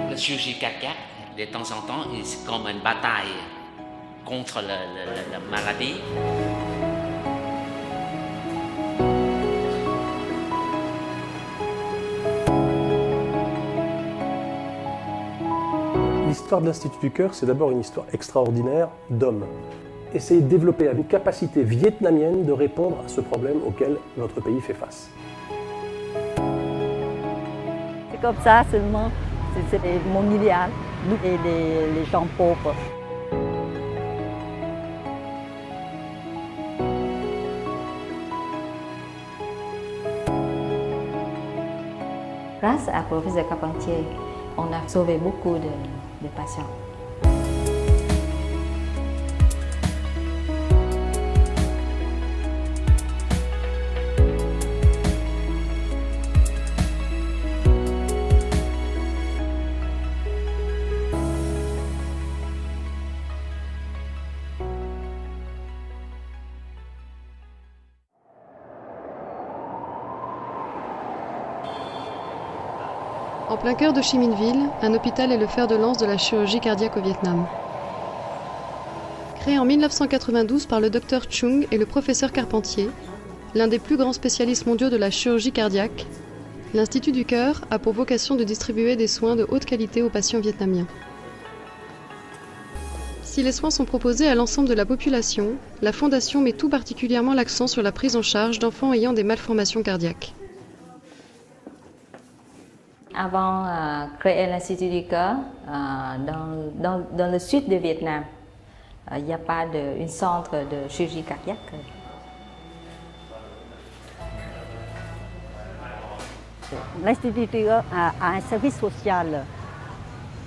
La chirurgie cardiaque, de temps en temps, c'est comme une bataille contre la maladie. L'histoire de l'Institut du Cœur, c'est d'abord une histoire extraordinaire d'hommes. Essayer de développer une capacité vietnamienne de répondre à ce problème auquel notre pays fait face. C'est comme ça seulement, c'est mon idéal, nous et les gens pauvres. Grâce à professeur Carpentier, on a sauvé beaucoup de patients. En plein cœur de Chi Minh Ville, un hôpital est le fer de lance de la chirurgie cardiaque au Vietnam. Créé en 1992 par le docteur Chung et le professeur Carpentier, l'un des plus grands spécialistes mondiaux de la chirurgie cardiaque, l'Institut du Cœur a pour vocation de distribuer des soins de haute qualité aux patients vietnamiens. Si les soins sont proposés à l'ensemble de la population, la Fondation met tout particulièrement l'accent sur la prise en charge d'enfants ayant des malformations cardiaques. Avant de créer l'Institut du Cœur, dans le sud du Vietnam, il n'y a pas de centre de chirurgie cardiaque. L'Institut du Cœur a un service social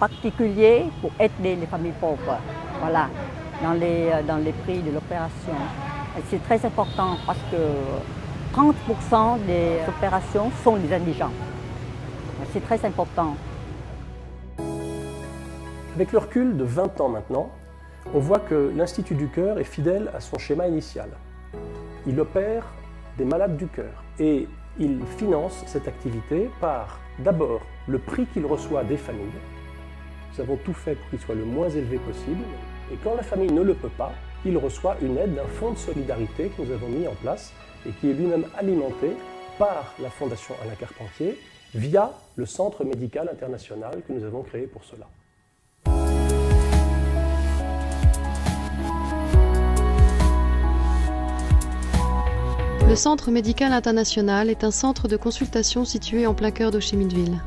particulier pour aider les familles pauvres, voilà, dans les prix de l'opération. C'est très important parce que 30% des opérations sont des indigents. C'est très important. Avec le recul de 20 ans maintenant, on voit que l'Institut du Cœur est fidèle à son schéma initial. Il opère des malades du cœur et il finance cette activité par d'abord le prix qu'il reçoit des familles. Nous avons tout fait pour qu'il soit le moins élevé possible. Et quand la famille ne le peut pas, il reçoit une aide d'un fonds de solidarité que nous avons mis en place et qui est lui-même alimenté par la Fondation Alain Carpentier via le Centre médical international que nous avons créé pour cela. Le Centre médical international est un centre de consultation situé en plein cœur d'Ho Chi Minh Ville.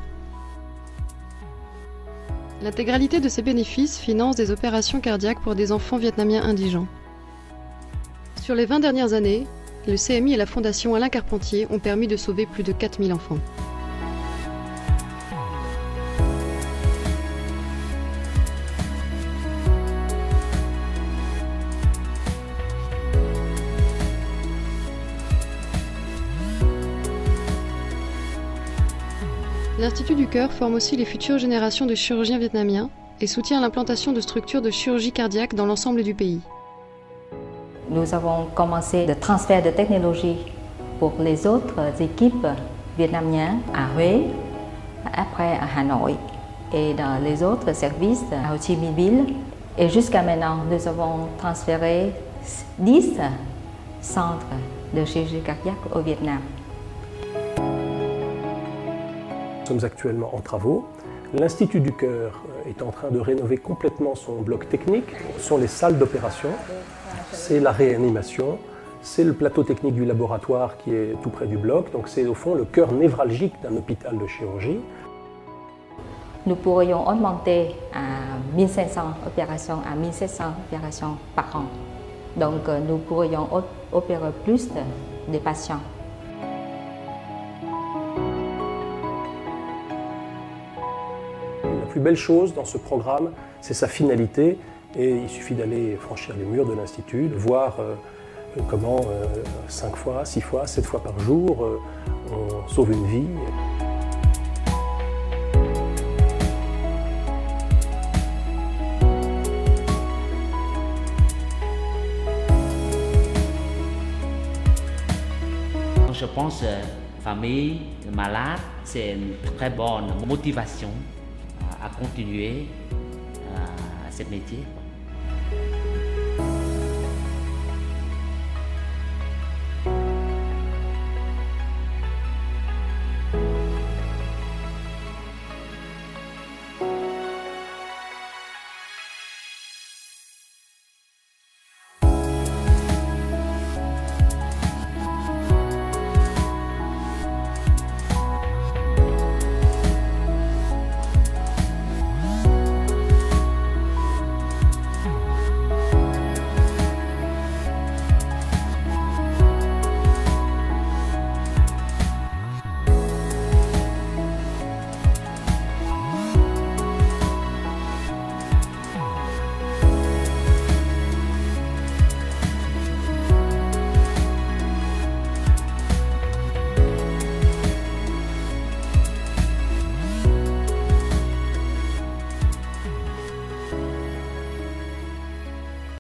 L'intégralité de ses bénéfices finance des opérations cardiaques pour des enfants vietnamiens indigents. Sur les 20 dernières années, le CMI et la Fondation Alain Carpentier ont permis de sauver plus de 4000 enfants. L'Institut du Cœur forme aussi les futures générations de chirurgiens vietnamiens et soutient l'implantation de structures de chirurgie cardiaque dans l'ensemble du pays. Nous avons commencé le transfert de technologie pour les autres équipes vietnamiennes à Huế, après à Hanoi et dans les autres services à Ho Chi Minh Ville. Et jusqu'à maintenant, nous avons transféré 10 centres de chirurgie cardiaque au Vietnam. Nous sommes actuellement en travaux. L'Institut du Cœur est en train de rénover complètement son bloc technique. Ce sont les salles d'opération, c'est la réanimation, c'est le plateau technique du laboratoire qui est tout près du bloc. Donc c'est au fond le cœur névralgique d'un hôpital de chirurgie. Nous pourrions augmenter à 1500 opérations à 1700 opérations par an. Donc nous pourrions opérer plus de patients. La plus belle chose dans ce programme, c'est sa finalité. Et il suffit d'aller franchir les murs de l'Institut, de voir comment 5 fois, 6 fois, 7 fois par jour, on sauve une vie. je pense, famille, malade, c'est une très bonne motivation à continuer ce métier.